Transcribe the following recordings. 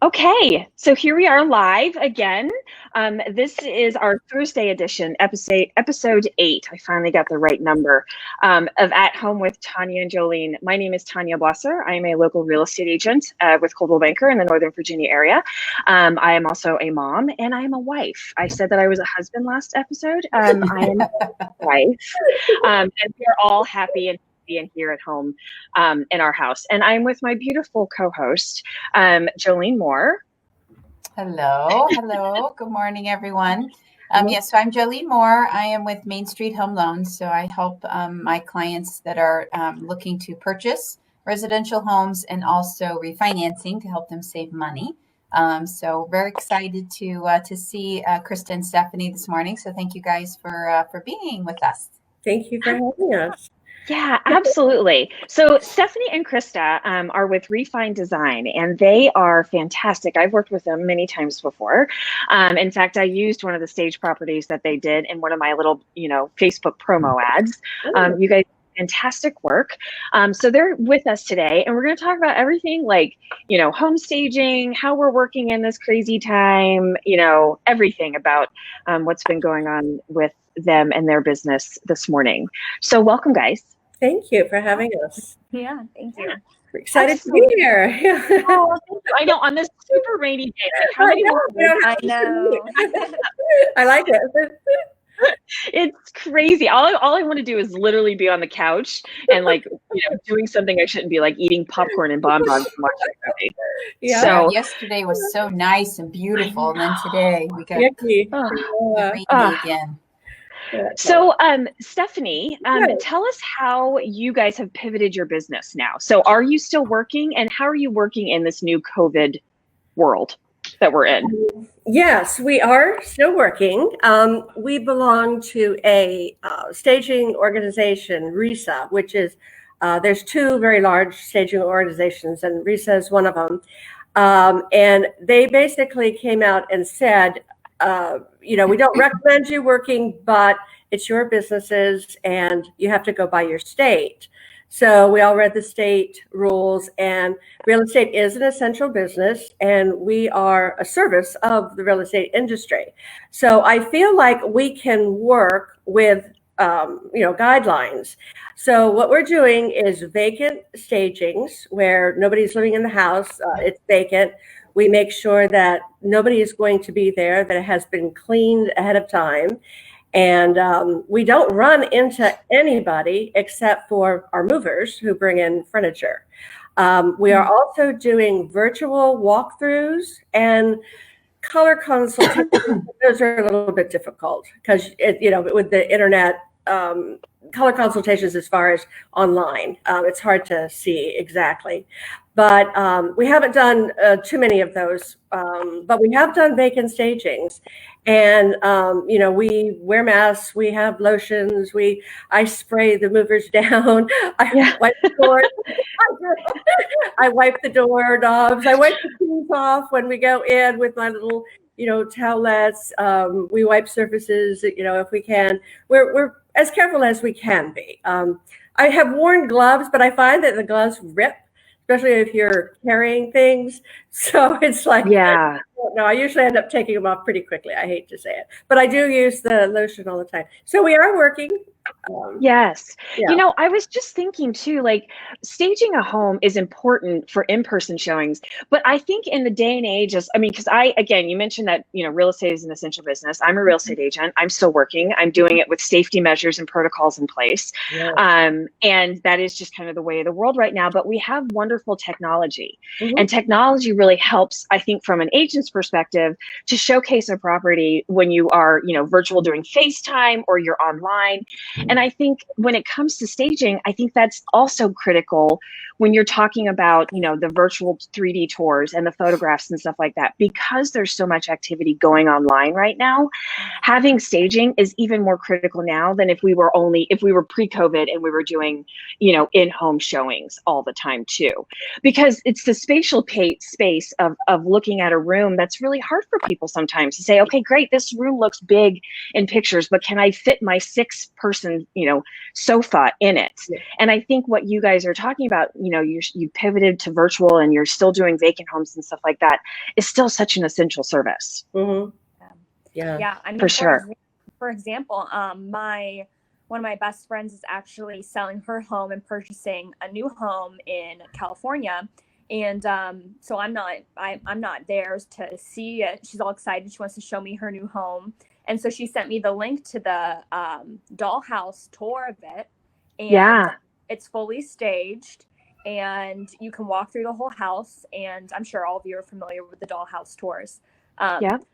Okay, so here we are live again. This is our Thursday edition, episode 8. I finally got the right number of At Home with Tanya and Jolene. My name is Tanya Blosser. I am a local real estate agent with Coldwell Banker in the Northern Virginia area. I am also a mom and I am a wife. I said that I was a husband last episode. I am a wife, and we are all happy and here at home in our house. And I'm with my beautiful co-host, Jolene Moore. Hello. Good morning, everyone. So I'm Jolene Moore. I am with Main Street Home Loans. So I help my clients that are looking to purchase residential homes and also refinancing to help them save money. So very excited to see Krista and Stephanie this morning. So thank you guys for being with us. Thank you for having us. Yeah, absolutely. So Stephanie and Krista are with Refine Design, and they are fantastic. I've worked with them many times before. In fact, I used one of the stage properties that they did in one of my little, Facebook promo ads. You guys do fantastic work. So they're with us today, and we're going to talk about everything like, home staging, how we're working in this crazy time, everything about what's been going on with them and their business this morning. So welcome, guys. Thank you for having us. Yeah, thank you. We're excited to be here. Oh, thank you. I know, on this super rainy day. Like, how many more I know. I like it. It's crazy. All I want to do is literally be on the couch and doing something I shouldn't be, like eating popcorn and bonbons and watching a movie. Yeah. So yesterday was so nice and beautiful, and then today we got rainy again. So, Stephanie, tell us how you guys have pivoted your business now. So are you still working, and how are you working in this new COVID world that we're in? Yes, we are still working. We belong to a staging organization, RISA, which is, there's two very large staging organizations, and RISA is one of them. And they basically came out and said, we don't recommend you working, but it's your businesses and you have to go by your state. So we all read the state rules, and real estate is an essential business, and we are a service of the real estate industry. So I feel like we can work with guidelines. So what we're doing is vacant stagings where nobody's living in the house, it's vacant. We make sure that nobody is going to be there, that it has been cleaned ahead of time. And we don't run into anybody except for our movers who bring in furniture. We are also doing virtual walkthroughs and color consultations. Those are a little bit difficult because, with the internet, color consultations as far as online, it's hard to see exactly. But we haven't done too many of those, but we have done vacant stagings. And, we wear masks, we have lotions, I spray the movers down, I wipe the door, I wipe the doorknobs, I wipe the keys off when we go in with my little, towelettes. We wipe surfaces, if we can. We're as careful as we can be. I have worn gloves, but I find that the gloves rip, especially if you're carrying things. So it's like, no, I usually end up taking them off pretty quickly. I hate to say it, but I do use the lotion all the time. So we are working. Yes. Yeah. I was just thinking too, like staging a home is important for in-person showings, but I think in the day and age because you mentioned that, real estate is an essential business. I'm a real estate agent. I'm still working. I'm doing it with safety measures and protocols in place. Yeah. And that is just kind of the way of the world right now, but we have wonderful technology, and technology really helps, I think, from an agent's perspective to showcase a property when you are, virtual doing FaceTime or you're online. And I think when it comes to staging, I think that's also critical when you're talking about, the virtual 3D tours and the photographs and stuff like that, because there's so much activity going online right now. Having staging is even more critical now than if we were pre-COVID and we were doing, in-home showings all the time too, because it's the spatial space of looking at a room that's really hard for people sometimes to say, okay, great, this room looks big in pictures, but can I fit my 6-person, sofa in it? Yeah. And I think what you guys are talking about, you pivoted to virtual and you're still doing vacant homes and stuff like that, is still such an essential service. Mm-hmm. Yeah. I mean, for sure. For example, one of my best friends is actually selling her home and purchasing a new home in California. And so I'm not there to see it. She's all excited. She wants to show me her new home. And so she sent me the link to the dollhouse tour of it. And it's fully staged. And you can walk through the whole house. And I'm sure all of you are familiar with the dollhouse tours.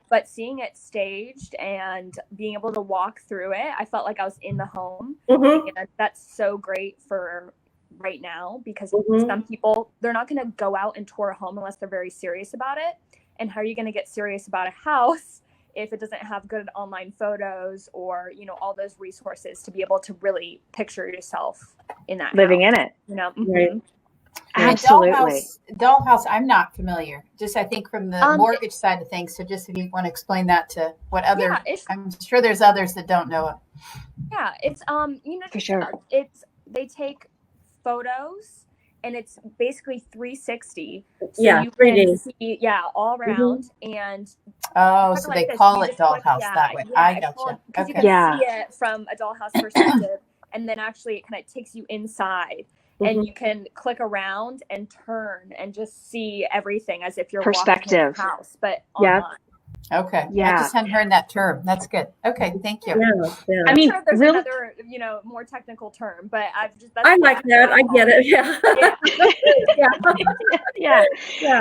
But seeing it staged and being able to walk through it, I felt like I was in the home. Mm-hmm. And that's so great for right now, because Mm-hmm. some people, they're not going to go out and tour a home unless they're very serious about it. And how are you going to get serious about a house if it doesn't have good online photos or, all those resources to be able to really picture yourself in that living house, in it? Right. Absolutely. Dollhouse, I'm not familiar. Just I think from the mortgage side of things. So just if you want to explain that to what other, I'm sure there's others that don't know it. Yeah, it's for sure. They take photos and it's basically 360. So you 3D. can see, all around. And so they call it dollhouse that way. I gotcha. Because you can see it from a dollhouse perspective, and then actually it kind of takes you inside. And you can click around and turn and just see everything as if you're walking in the house, but online. Okay. I just hadn't heard that term. That's good. Okay. Thank you. Yeah. I mean, sure there's another, more technical term, but I like that. I get it.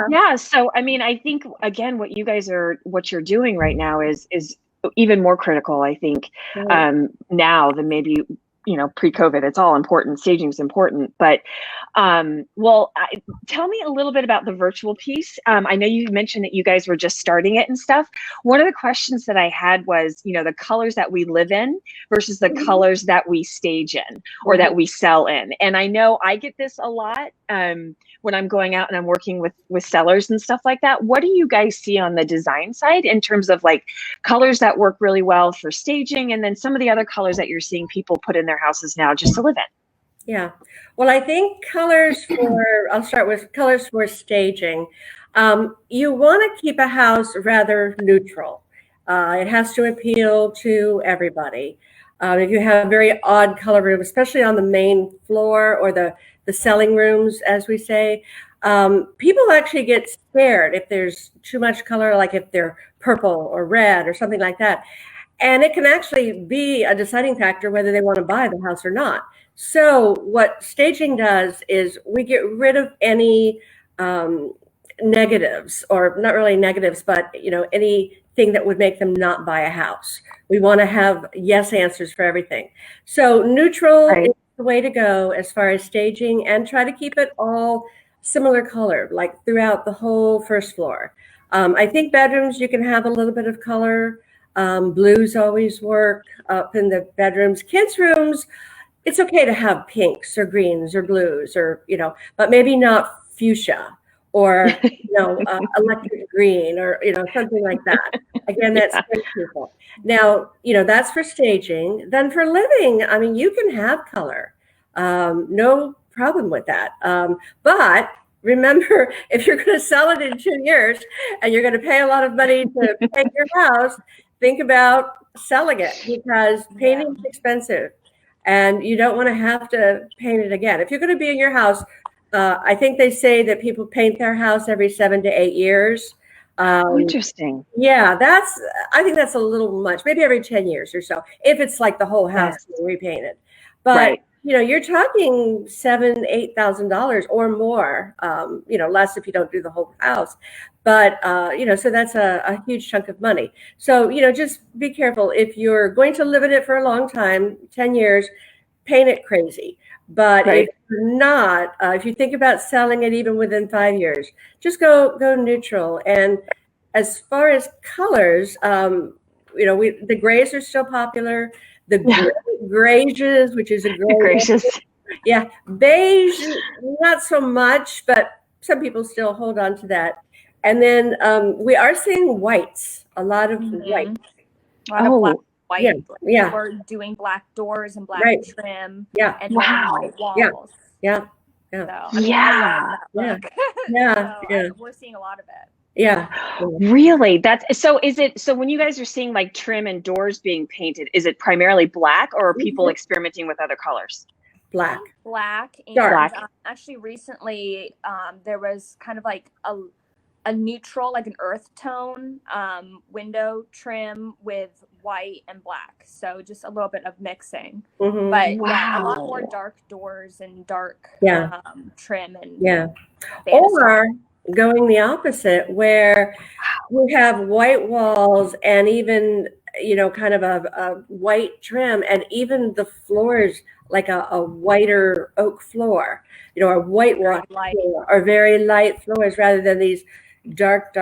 Yeah. So, I mean, I think again, what you're doing right now is even more critical, I think, now than maybe pre-COVID. It's all important. Staging is important. But, tell me a little bit about the virtual piece. I know you mentioned that you guys were just starting it and stuff. One of the questions that I had was, the colors that we live in versus the colors that we stage in or that we sell in. And I know I get this a lot when I'm going out and I'm working with sellers and stuff like that. What do you guys see on the design side in terms of like colors that work really well for staging, and then some of the other colors that you're seeing people put in their houses now just to live in? Yeah. Well, I think I'll start with colors for staging. You want to keep a house rather neutral. It has to appeal to everybody. If you have a very odd color room, especially on the main floor or the selling rooms, as we say, people actually get scared if there's too much color, like if they're purple or red or something like that. And it can actually be a deciding factor whether they want to buy the house or not. So what staging does is we get rid of any negatives, or not really negatives, but anything that would make them not buy a house. We want to have yes answers for everything. So neutral is the way to go as far as staging, and try to keep it all similar color, like throughout the whole first floor. I think bedrooms, you can have a little bit of color. Blues always work up in the bedrooms. Kids' rooms, it's okay to have pinks or greens or blues or, but maybe not fuchsia or, electric green or, something like that. Again, that's for people. Now, that's for staging. Then for living, I mean, you can have color. No problem with that. But remember, if you're going to sell it in 2 years and you're going to pay a lot of money to paint your house, think about selling it, because painting is expensive and you don't want to have to paint it again. If you're going to be in your house, I think they say that people paint their house every 7 to 8 years. Interesting. Yeah, I think that's a little much, maybe every 10 years or so, if it's like the whole house being repainted. But you're talking $7,000, $8,000 or more, less if you don't do the whole house. But, so that's a huge chunk of money. So, just be careful. If you're going to live in it for a long time, 10 years, paint it crazy. But if you're not, if you think about selling it even within 5 years, just go neutral. And as far as colors, the grays are still popular. The garages, which is a great, beige, not so much, but some people still hold on to that. And then we are seeing whites, a lot of white. A lot of black, white. Yeah, yeah. We're doing black doors and black trim. Yeah. And then white walls. Yeah. So, I mean, I love that look. Yeah. We're seeing a lot of it. Yeah. Really? So is it, so when you guys are seeing like trim and doors being painted, is it primarily black, or are people experimenting with other colors? Black. And dark. Actually recently there was kind of like a neutral, like an earth tone window trim with white and black. So just a little bit of mixing. But yeah, a lot more dark doors and dark trim and or going the opposite, where we have white walls and even, kind of a white trim, and even the floors like a whiter oak floor, or whitewash floor, or very light floors rather than these dark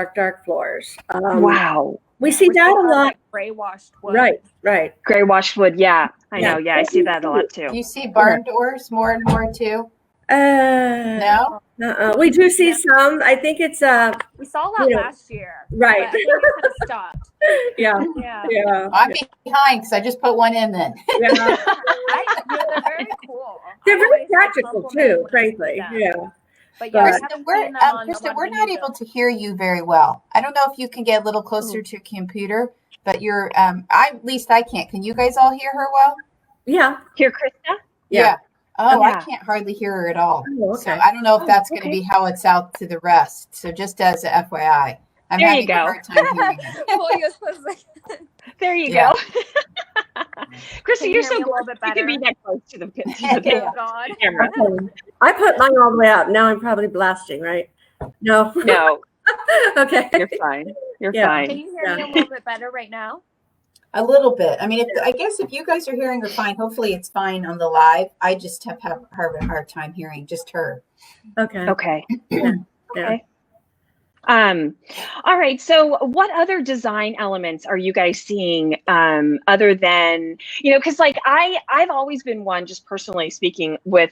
floors. Wow. We see that a lot. Like gray washed wood. Right. Gray washed wood. Yeah, I know. Yeah, I see that a lot too. Do you see barn doors more and more too? No. We do see some. I think it's we saw that last year. Right. I think it kind of stopped. Yeah. I'm behind because I just put one in then. They're very cool. They're very practical too, frankly. Yeah. But yeah, Krista, we're not able to hear you very well. I don't know if you can get a little closer to your computer, but you're at least I can't. Can you guys all hear her well? Yeah. Hear Krista? Yeah. Oh, I can't hardly hear her at all. Oh, okay. So I don't know if that's going to be how it's out to the rest. So just as a FYI, I'm having a hard time hearing it. There you go. Krista, you're so good. You can be that close to the camera. I put mine all the way up. Now I'm probably blasting, right? No. Okay. You're fine. You're fine. Can you hear me a little bit better right now? A little bit. I mean, I guess if you guys are hearing her fine, hopefully it's fine on the live. I just have a hard time hearing just her. Okay. Okay. All right. So what other design elements are you guys seeing other than, because like I've always been one, just personally speaking, with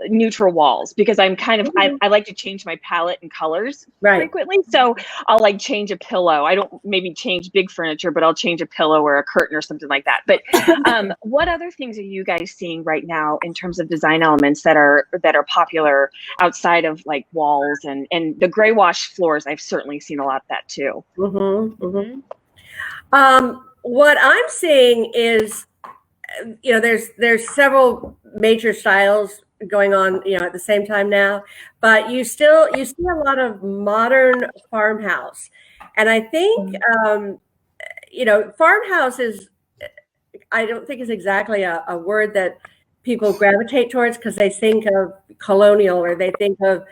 neutral walls, because I'm kind of, I like to change my palette and colors frequently. So I'll like change a pillow. I don't maybe change big furniture, but I'll change a pillow or a curtain or something like that. But what other things are you guys seeing right now in terms of design elements that are popular outside of like walls and the gray wash floors? I've certainly seen a lot of that too. What I'm seeing is, there's several major styles going on, at the same time now, but you see a lot of modern farmhouse, and I think, farmhouse is, I don't think is exactly a word that people gravitate towards because they think of colonial or they think of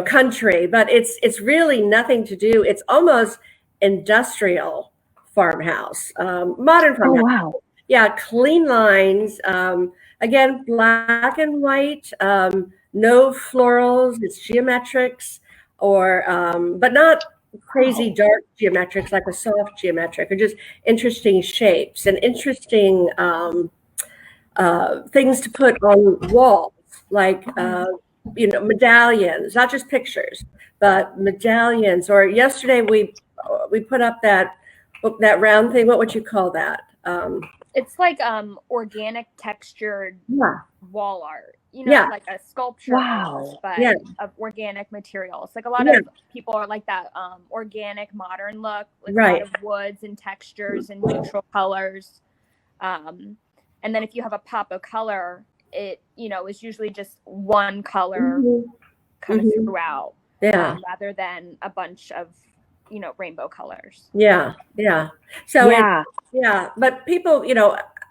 country, but it's really nothing to do. It's almost industrial farmhouse, modern farmhouse. Oh, wow. Yeah, clean lines. Again, black and white. No florals. It's geometrics, or but not crazy dark geometrics like a soft geometric, or just interesting shapes and interesting things to put on walls, like. Medallions, not just pictures, but medallions. Or yesterday we put up that round thing. What would you call that? It's like organic textured wall art. Like a sculpture, but of organic materials. Like a lot of people are like that organic modern look, with a lot of woods and textures and neutral colors. And then if you have a pop of color, it is usually just one color kind of throughout, rather than a bunch of rainbow colors. So but people,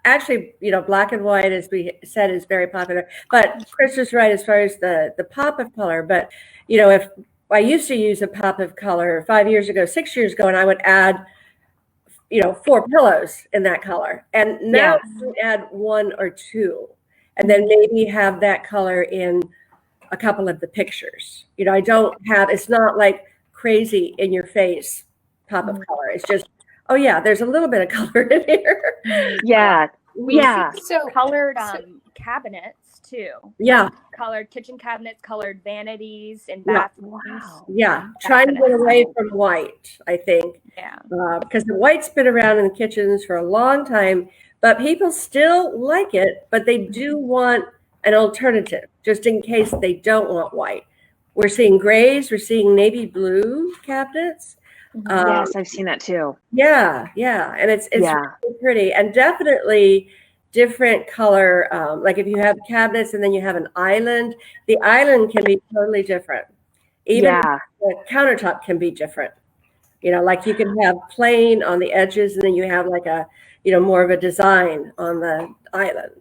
actually, black and white, as we said, is very popular, but Chris is right as far as the pop of color. But if I used to use a pop of color 5 years ago, 6 years ago, and I would add 4 pillows in that color, and now I would add 1 or 2. And then maybe have that color in a couple of the pictures. I don't have, it's not like crazy in your face pop of color. It's just, oh yeah, there's a little bit of color in here. We see so colored cabinets too. Yeah. Colored kitchen cabinets, colored vanities, and Yeah. bathrooms. Wow. Yeah. Trying to get away from white, I think. Yeah. Because the white's been around in the kitchens for a long time, but people still like it, but they do want an alternative just in case they don't want white. We're seeing grays, we're seeing navy blue cabinets. Yes, I've seen that too. Yeah, yeah. And it's Yeah. really pretty, and definitely different color. Like if you have cabinets and then you have an island, the island can be totally different. Even Yeah. the countertop can be different. Like you can have plain on the edges and then you have like a, more of a design on the island.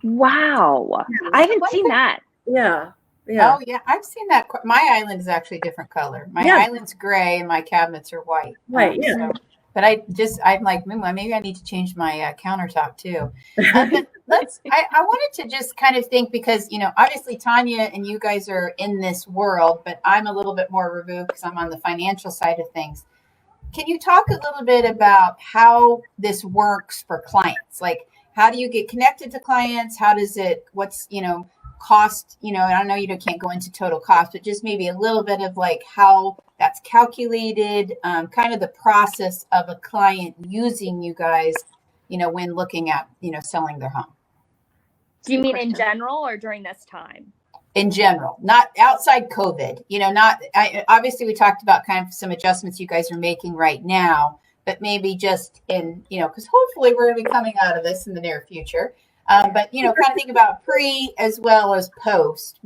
Wow. I haven't seen that. Yeah. Yeah. Oh yeah, I've seen that. My island is actually a different color. My island's gray and my cabinets are white. Right. Yeah. So, but I'm like, maybe I need to change my countertop too. But I wanted to just kind of think, because, obviously Tanya and you guys are in this world, but I'm a little bit more removed because I'm on the financial side of things. Can you talk a little bit about how this works for clients? Like, how do you get connected to clients? How does it, what's, cost, and I know you can't go into total cost, but just maybe a little bit of like how that's calculated, kind of the process of a client using you guys, when looking at, selling their home. Do you mean in general or during this time? In general, not outside COVID, obviously we talked about kind of some adjustments you guys are making right now, but maybe just in, because hopefully we're going to be coming out of this in the near future. But, kind of think about pre as well as post,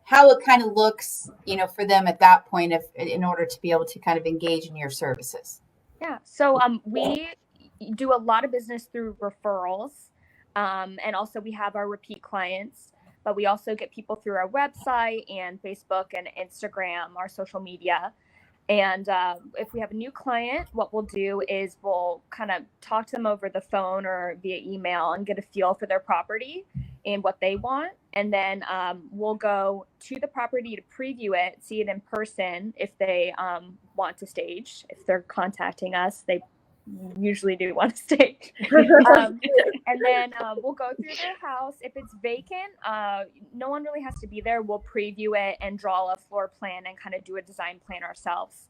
how it kind of looks, for them at that point in order to be able to kind of engage in your services. Yeah. So we do a lot of business through referrals. And also we have our repeat clients, but we also get people through our website and Facebook and Instagram, our social media. And if we have a new client, what we'll do is we'll kind of talk to them over the phone or via email and get a feel for their property and what they want. And then we'll go to the property to preview it, see it in person if they want to stage. If they're contacting us, they usually do want to stage. And then we'll go through their house. If it's vacant, no one really has to be there. We'll preview it and draw a floor plan and kind of do a design plan ourselves.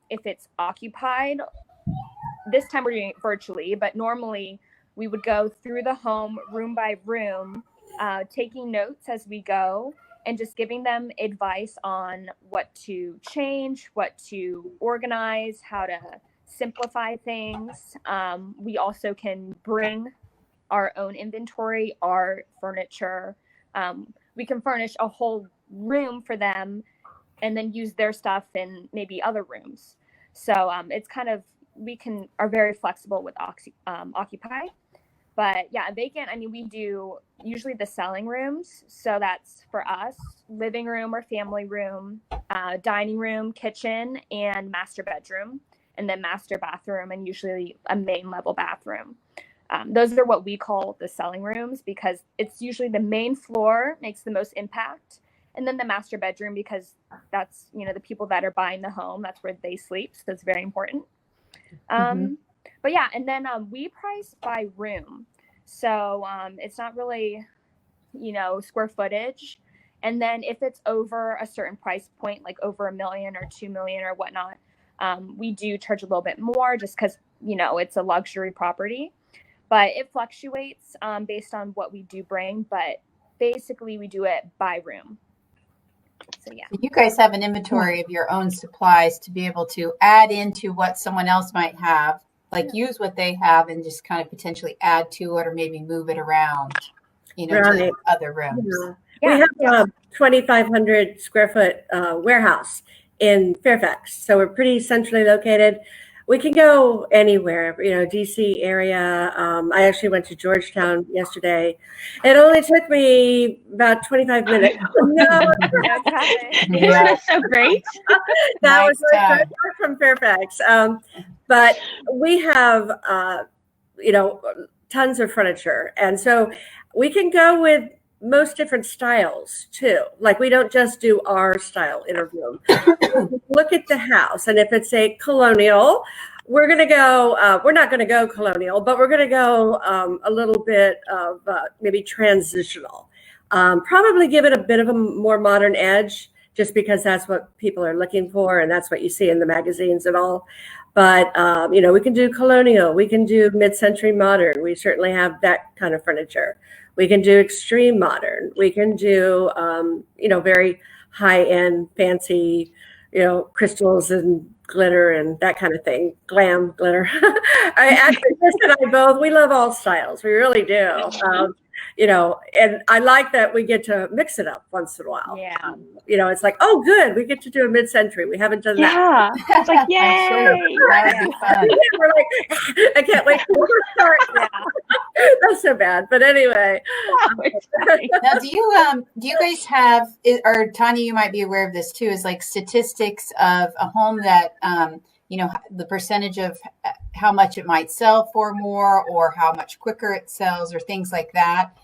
If it's occupied, this time we're doing it virtually, but normally we would go through the home room by room, taking notes as we go and just giving them advice on what to change, what to organize, how to simplify things. We also can bring our own inventory, our furniture. We can furnish a whole room for them and then use their stuff in maybe other rooms. So it's kind of, are very flexible with occupy. But yeah, vacant, we do usually the selling rooms. So that's for us, living room or family room, dining room, kitchen, and master bedroom, and then master bathroom, and usually a main level bathroom. Those are what we call the selling rooms because it's usually the main floor makes the most impact. And then the master bedroom, because that's, the people that are buying the home, that's where they sleep. So it's very important. But yeah, and then we price by room. So it's not really, square footage. And then if it's over a certain price point, like over $1 million or $2 million or whatnot, we do charge a little bit more just because, it's a luxury property. But it fluctuates based on what we do bring. But basically, we do it by room. So, yeah. You guys have an inventory of your own supplies to be able to add into what someone else might have, like use what they have and just kind of potentially add to it or maybe move it around, to other rooms. Yeah. We have a 2,500 square foot warehouse in Fairfax. So we're pretty centrally located. We can go anywhere, DC area. I actually went to Georgetown yesterday. It only took me about 25 minutes. That's so great. That was really good from Fairfax. But we have, tons of furniture. And so we can go with most different styles too. Like we don't just do our style interview. Look at the house, and if it's a colonial, we're going to go. We're not going to go colonial, but we're going to go a little bit of maybe transitional. Probably give it a bit of a more modern edge, just because that's what people are looking for, and that's what you see in the magazines and all. But we can do colonial, we can do mid-century modern. We certainly have that kind of furniture. We can do extreme modern. We can do very high-end, fancy, crystals and glitter and that kind of thing. Glam glitter. Chris and I both, we love all styles. We really do. And I like that we get to mix it up once in a while. Yeah. It's like, oh, good, we get to do a mid-century. We haven't done that. Yeah, it's like, yay! Sure. That would be fun. We're like, I can't wait to start. Yeah. That's so bad, but anyway. Now, do you guys have, or Tanya, you might be aware of this too, is like statistics of a home that the percentage of how much it might sell for more, or how much quicker it sells, or things like that,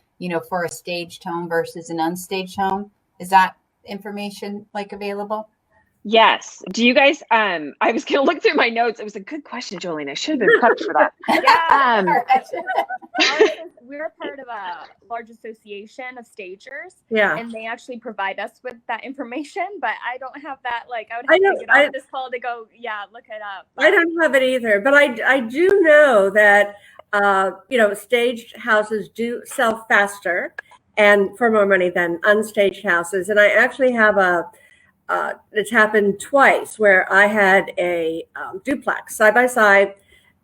for a staged home versus an unstaged home? Is that information available? Yes. Do you guys, I was going to look through my notes. It was a good question, Jolene. I should have been prepped for that. We're part of a large association of stagers. Yeah. And they actually provide us with that information, but I don't have that. I would have to get off this call to go, look it up. But. I don't have it either, but I do know that, staged houses do sell faster and for more money than unstaged houses. And I actually have it's happened twice where I had a duplex side by side.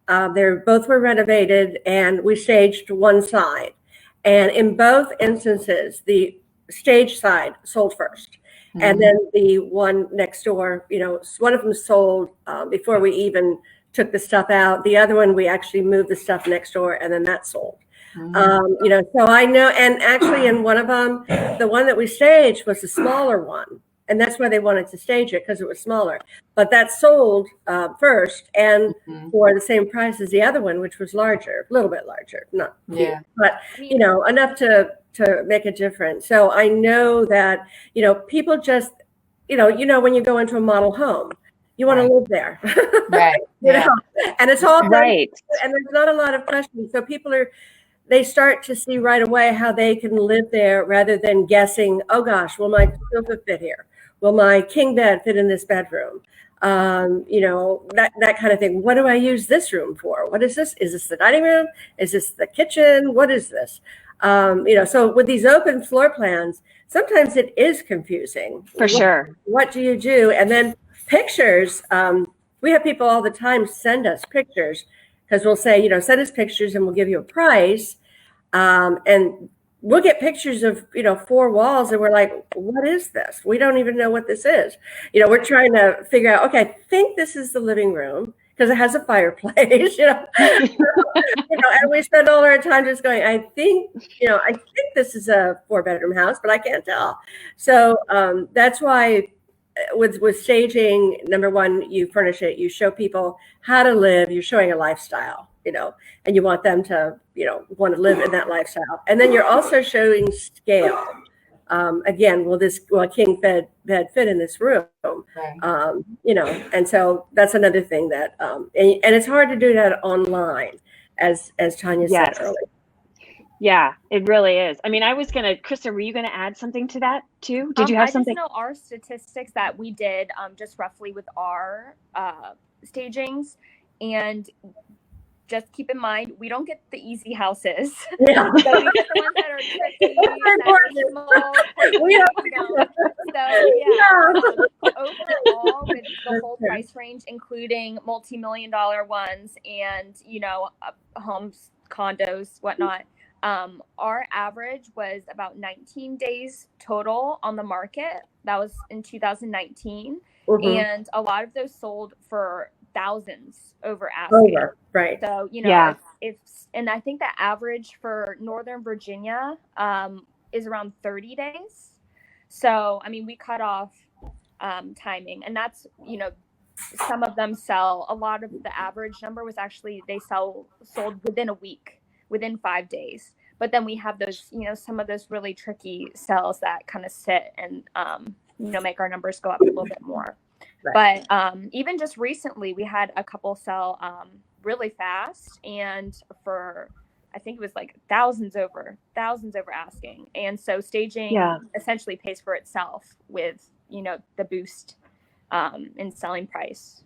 They both were renovated, and we staged one side. And in both instances, the stage side sold first. Mm-hmm. And then the one next door, one of them sold before we even took the stuff out. The other one, we actually moved the stuff next door, and then that sold. Mm-hmm. So I know, and actually in one of them, the one that we staged was the smaller one. And that's why they wanted to stage it, because it was smaller. But that sold first, and for the same price as the other one, which was larger, a little bit larger, not huge, but enough to make a difference. So I know that people just when you go into a model home, you want to live there, right? And it's all right, and there's not a lot of questions. So they start to see right away how they can live there, rather than guessing, oh gosh, will my sofa fit here? Will my king bed fit in this bedroom? That kind of thing. What do I use this room for? What is this? Is this the dining room? Is this the kitchen? What is this? So with these open floor plans, sometimes it is confusing. For sure. What do you do? And then pictures, we have people all the time send us pictures, because we'll say, send us pictures and we'll give you a price. And we'll get pictures of, 4 walls, and we're like, what is this? We don't even know what this is. We're trying to figure out, okay, I think this is the living room, because it has a fireplace, and we spend all our time just going, I think this is a 4-bedroom house, but I can't tell. So that's why with staging, number one, you furnish it, you show people how to live, you're showing a lifestyle, and you want them to, want to live in that lifestyle. And then you're also showing scale. Again, will a king bed fit in this room? Right. And so that's another thing that, and it's hard to do that online, as Tanya said earlier. Yeah, it really is. I mean, Krista, were you going to add something to that too? Did you have something? I just know our statistics that we did just roughly with our stagings, and just keep in mind, we don't get the easy houses. Yeah. So we get the ones that are tricky, that are small. Overall, with the whole price range, including multi-million-dollar ones and, homes, condos, whatnot, our average was about 19 days total on the market. That was in 2019. Mm-hmm. And a lot of those sold for thousands over asking. Right. So, and I think the average for Northern Virginia is around 30 days. So, I mean, we cut off timing, and that's, some of them sell. A lot of the average number was actually sold within a week, within 5 days. But then we have those, some of those really tricky sales that kind of sit and, make our numbers go up a little bit more. Right. But even just recently, we had a couple sell really fast, and for I think it was like thousands over asking. And so staging essentially pays for itself with, the boost in selling price.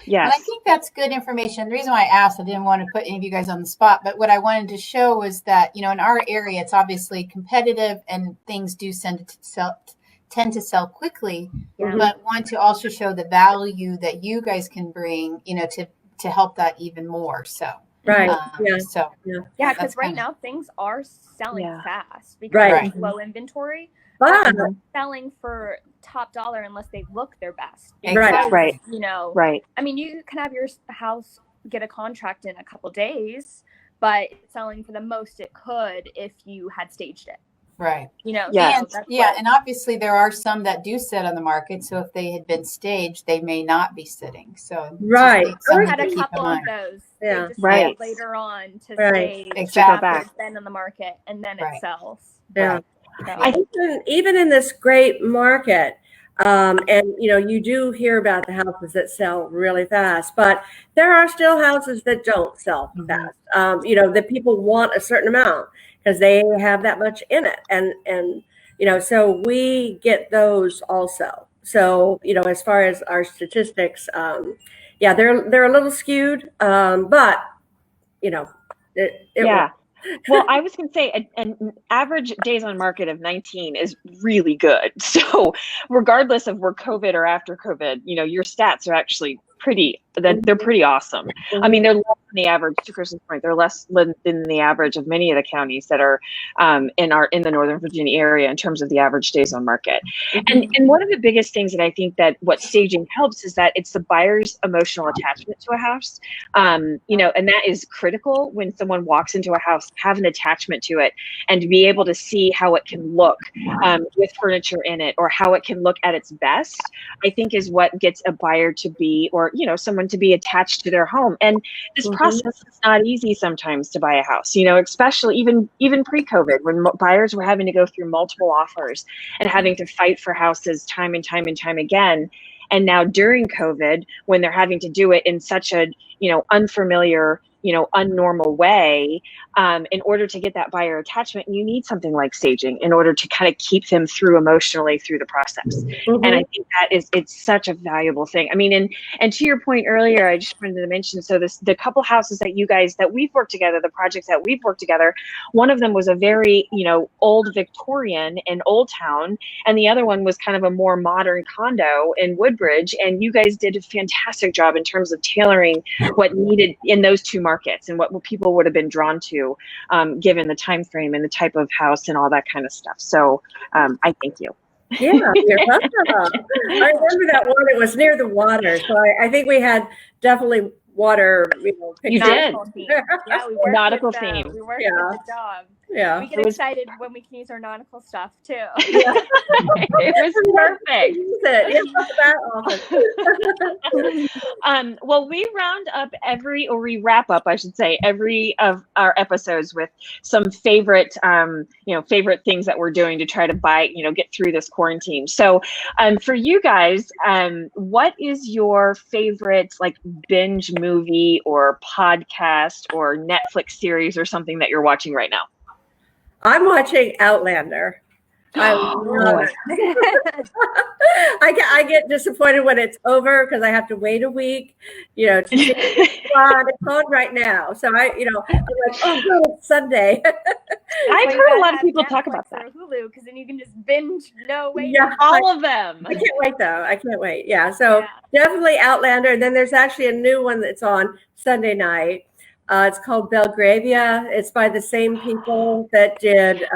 Yes. And I think that's good information. The reason why I asked, I didn't want to put any of you guys on the spot, but what I wanted to show was that, in our area, it's obviously competitive and things do tend to sell quickly, but want to also show the value that you guys can bring, to help that even more. So, right. Because right now things are selling fast because of low inventory. But selling for top dollar unless they look their best. Exactly. Right. Right. I mean, you can have your house get a contract in a couple days, but it's selling for the most it could if you had staged it. Right. Yeah. And obviously there are some that do sit on the market. So if they had been staged, they may not be sitting. So right. I had a couple of those. Yeah. They just sit later on to stage exactly. after it's been on the market and then it sells. Yeah. Right. I think even in this great market, and you do hear about the houses that sell really fast, but there are still houses that don't sell fast. That people want a certain amount because they have that much in it, and so we get those also. So as far as our statistics, they're a little skewed, but it yeah. Well, I was going to say an average days on market of 19 is really good. So regardless of we're COVID or after COVID, your stats are actually they're pretty awesome. I mean, they're less than the average, to Chris's point, they're less than the average of many of the counties that are in the Northern Virginia area in terms of the average days on market. And one of the biggest things that I think that what staging helps is that it's the buyer's emotional attachment to a house. And that is critical when someone walks into a house, have an attachment to it, and to be able to see how it can look with furniture in it, or how it can look at its best, I think is what gets a buyer to be, or someone to be attached to their home. And this process is not easy sometimes to buy a house, especially even pre-COVID, when buyers were having to go through multiple offers and having to fight for houses time and time and time again. And now during COVID, when they're having to do it in such a unfamiliar, unnormal way, in order to get that buyer attachment, you need something like staging in order to kind of keep them through emotionally through the process. And I think it's such a valuable thing. I mean, and to your point earlier, I just wanted to mention, so the couple houses that we've worked together, the projects that we've worked together, one of them was a very, old Victorian in Old Town, and the other one was kind of a more modern condo in Woodbridge. And you guys did a fantastic job in terms of tailoring what needed in those two markets and what people would have been drawn to, given the time frame and the type of house and all that kind of stuff. So I thank you. Yeah, you're welcome. I remember that one. It was near the water, so I think we had definitely water. You did. Yeah, we worked nautical with, theme. We worked with the dog. Yeah, we get excited when we can use our nautical stuff too. Yeah. It was perfect. Well, we wrap up, I should say, every of our episodes with some favorite things that we're doing to try to get through this quarantine. So, for you guys, what is your favorite binge movie or podcast or Netflix series or something that you're watching right now? I'm watching Outlander. I love it. I get disappointed when it's over because I have to wait a week, to see it's on right now. So I'm like, oh, no, it's Sunday. I've heard a lot of people talk about that. Hulu, because then you can just binge. All of them. I can't wait though. I can't wait. Yeah. So definitely Outlander. And then there's actually a new one that's on Sunday night. It's called Belgravia. It's by the same people that did,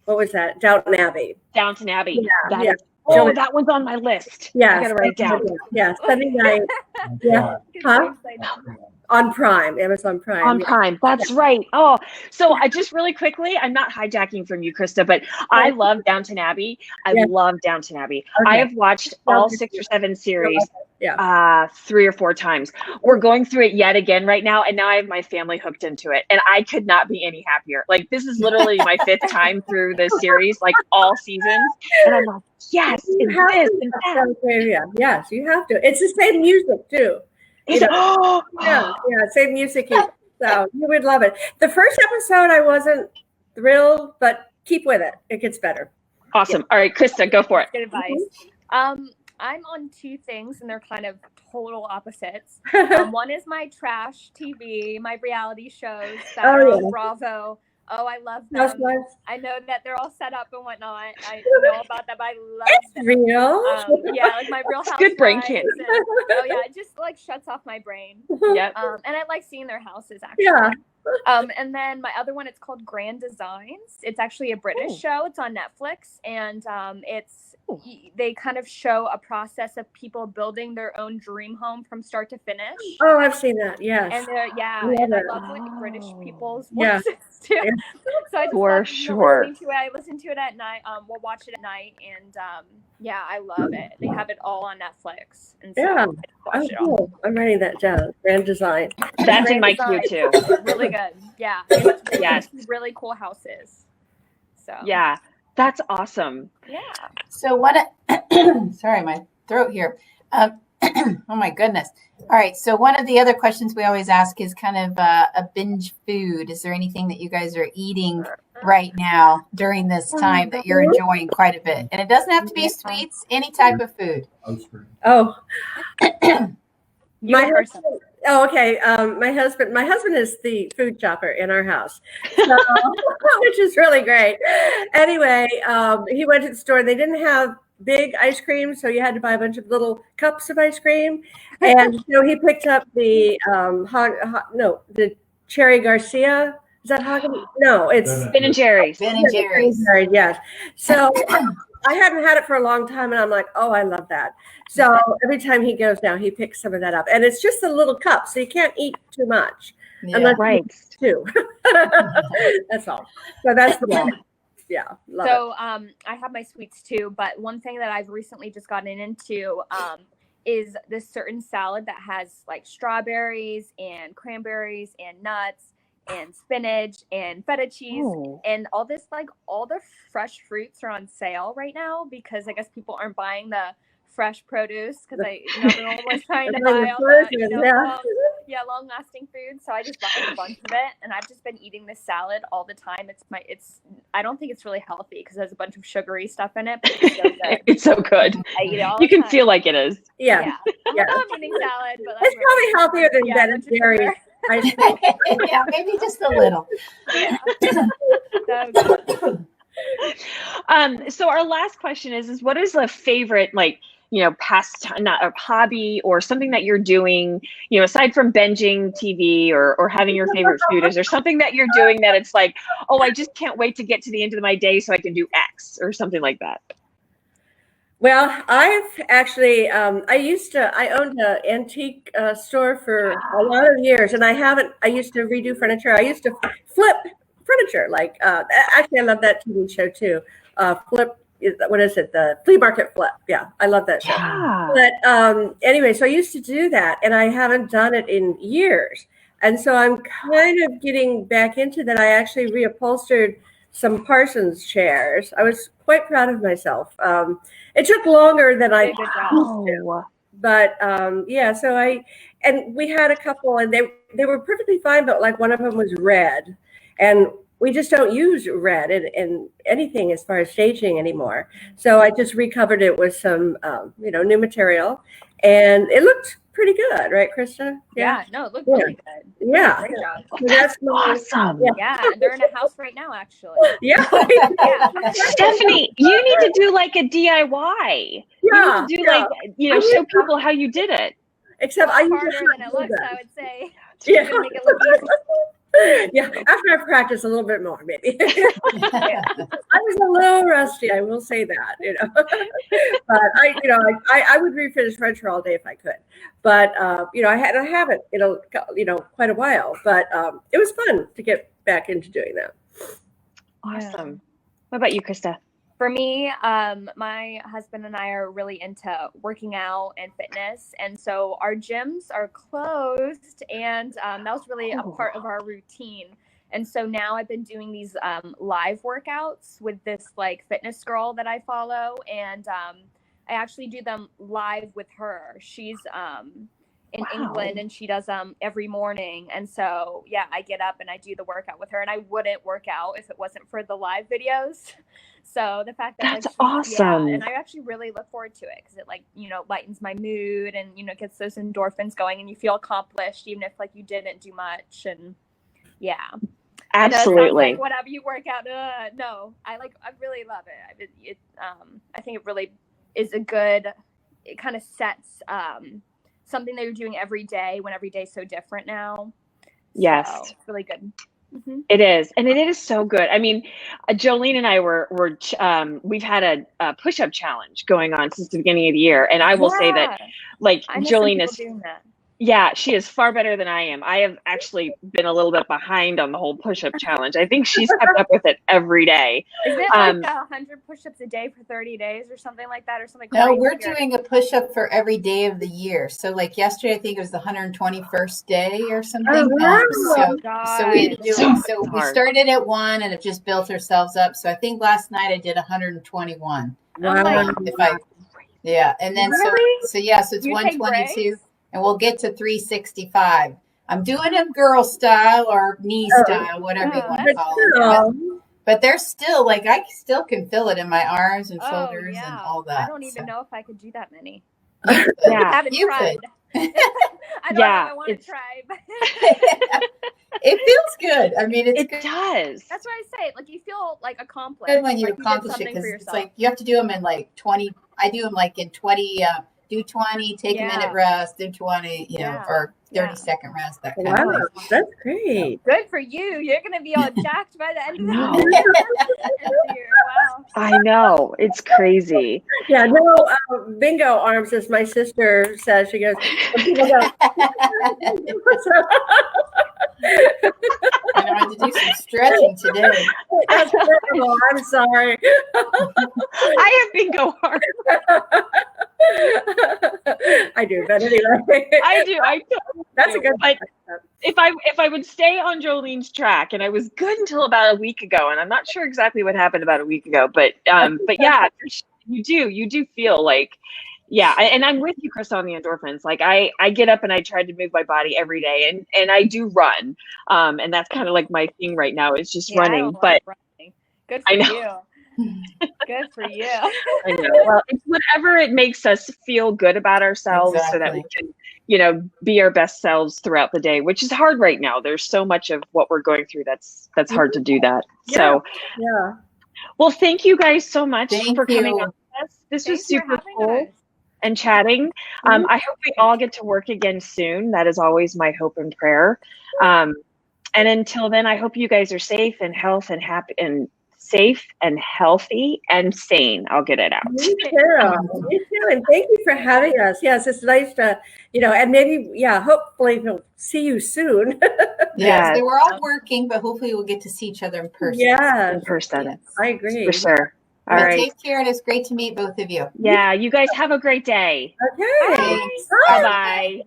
what was that? Downton Abbey. Downton Abbey. Yeah. That one's on my list. Yeah. I got to write it down. Yeah. Sunday night. Yeah. Huh? On Prime, Amazon Prime. On Prime, that's right. Oh, so I just really quickly, I'm not hijacking from you, Krista, but I love Downton Abbey. I love Downton Abbey. Okay. I have watched all 6 or 7 series 3 or 4 times. We're going through it yet again right now, and now I have my family hooked into it, and I could not be any happier. This is literally my 5th time through this series, all seasons, and I'm like, yes, it's this and that. Yes, you have to. It's the same music too. Same music. So you would love it. The first episode, I wasn't thrilled, but keep with it. It gets better. Awesome. All right, Krista, go for it. Good advice. I'm on two things, and they're kind of total opposites. One is my trash TV, my reality shows that are on Bravo. Oh, I love them. I know that they're all set up and whatnot. I know about them. I love them. Real? Yeah, like my Real Housewives. Good brain candy. Oh yeah, it just like shuts off my brain. Yep. And I like seeing their houses actually. Yeah. And then my other one, it's called Grand Designs. It's actually a British show. It's on Netflix, and they kind of show a process of people building their own dream home from start to finish. Oh, I've seen that. Yes. And I love like British people's voices too. Yeah. So I just for love sure. listening to it. I listen to it at night. We'll watch it at night, and I love it. They have it all on Netflix, and so I watch it all. Cool. I'm writing that down. Grand Design. That's in my queue too. Really good. Yeah. It's really cool houses. So yeah, that's awesome. Yeah. So sorry, my throat here. Oh my goodness. All right. So one of the other questions we always ask is kind of a binge food. Is there anything that you guys are eating right now during this time that you're enjoying quite a bit? And it doesn't have to be sweets, any type of food. Oh. My person. Oh, okay. My husband is the food shopper in our house, so, which is really great. Anyway, he went to the store. They didn't have big ice cream, so you had to buy a bunch of little cups of ice cream. And so he picked up the the Cherry Garcia. Is that Haagen? No, it's Ben & Jerry's. Ben & Jerry's. Yes. So I hadn't had it for a long time, and I'm like, oh, I love that. So every time he goes now, he picks some of that up, and it's just a little cup, so you can't eat too much. Unless you eat two. That's all. So that's the one. Yeah. So I have my sweets too, but one thing that I've recently just gotten into is this certain salad that has like strawberries and cranberries and nuts and spinach and feta cheese and all this, like all the fresh fruits are on sale right now because I guess people aren't buying the fresh produce because everyone was trying to buy all the long lasting food. So I just bought a bunch of it, and I've just been eating this salad all the time. I don't think it's really healthy because there's a bunch of sugary stuff in it, but it's so good. It's so good. I eat it all you the can time. feel like it is. Yeah. I'm eating salad, but it's probably healthier than Ben & Jerry's. Yeah, maybe just a little. So our last question is what is the favorite pastime, not a hobby or something that you're doing, aside from binging TV or having your favorite food? Is there something that you're doing that it's like, oh, I just can't wait to get to the end of my day so I can do X or something like that? Well, I've actually, I owned an antique store for a lot of years, and I used to redo furniture. I used to flip furniture. Actually, I love that TV show too. Flip, what is it? The Flea Market Flip. Yeah, I love that show. Yeah. But anyway, so I used to do that, and I haven't done it in years. And so I'm kind of getting back into that. I actually reupholstered some Parsons chairs. I was quite proud of myself. It took longer than I thought to, but so we had a couple, and they were perfectly fine, but like one of them was red, and we just don't use red in anything as far as staging anymore. So I just recovered it with some new material, and it looked pretty good, right, Krista? Yeah, no, it looked really good. Yeah. Great job. So that's awesome. Yeah, they're in a house right now, actually. Yeah. Stephanie, you need to do like a DIY. Yeah. You need to do show people how you did it. Except I harder usually than it looks, I would say. Yeah. Make it look easy. Yeah, after I practice a little bit more, maybe. I was a little rusty, I will say that, But I would refinish furniture all day if I could. But I haven't quite a while. But it was fun to get back into doing that. Awesome. What about you, Krista? For me, my husband and I are really into working out and fitness. And so our gyms are closed. And that was really a part of our routine. And so now I've been doing these live workouts with this fitness girl that I follow. And I actually do them live with her. She's in Wow. England, and she does them every morning. And so yeah, I get up and I do the workout with her, and I wouldn't work out if it wasn't for the live videos. So the fact that That's like awesome. and I actually really look forward to it because it like, you know, lightens my mood and, you know, gets those endorphins going, and you feel accomplished even if like you didn't do much. And yeah, Absolutely. like whatever you work out. No, I really love it. I think it really is a good. It kind of sets something that you're doing every day when every day's so different now. Yes, so it's really good. Mm-hmm. It is, and it is so good. I mean, Jolene and I we've had a push-up challenge going on since the beginning of the year, and I will say that, like, I know Jolene some is. doing that. Yeah, she is far better than I am. I have actually been a little bit behind on the whole push-up challenge. I think she's kept up with it every day. Is it like 100 push-ups a day for 30 days or something like that, or something No, crazy? we're doing a push-up for every day of the year. So like yesterday, I think it was the 121st day or something. So we had to do it. So we started at 1 and have just built ourselves up. So I think last night I did 121. Wow. Yeah. And then Really? so it's 122. And we'll get to 365. I'm doing them girl style or knee style, whatever you want to call it. But they're still like, I still can feel it in my arms and shoulders and all that. I don't even know if I could do that many. Yeah, I haven't tried. I don't know if I want to try. But it feels good. I mean, it does. That's why I say, like, you feel like accomplished. Good when you accomplish it, because it's like you have to do them in like 20. I do them like in 20. Do 20, take a minute rest, do 20, or 30-second rest, that kind of thing. That's great. Good for you. You're going to be all jacked by the end of the year. Wow. I know. It's crazy. Yeah, no, bingo arms, as my sister says. She goes, people go, I had to do some stretching today. That's terrible. I'm sorry. I have bingo arms. I do, but anyway. I do. That's a good. But if I would stay on Jolene's track, and I was good until about a week ago, and I'm not sure exactly what happened about a week ago, but yeah, you do feel like, yeah, and I'm with you, Chris, on the endorphins. Like I get up and I try to move my body every day, and I do run, and that's kind of like my thing right now is just running. But running. Good for you. Good for you. I know. Well, it's whatever it makes us feel good about ourselves, so that we can, be our best selves throughout the day, which is hard right now. There's so much of what we're going through that's hard to do that. Yeah. So, yeah. Well, thank you guys so much for coming on with us. This was super cool and chatting. I hope we all get to work again soon. That is always my hope and prayer. And until then, I hope you guys are safe and happy and safe and healthy and sane. I'll get it out. Me too. Me too. And thank you for having us. Yes, it's nice to, and maybe, hopefully we'll see you soon. Yes, so we're all working, but hopefully we'll get to see each other in person. Yeah, in person. Yes. I agree. For sure. All right. Take care, and it's great to meet both of you. Yeah, you guys have a great day. Okay. Thanks. Bye-bye.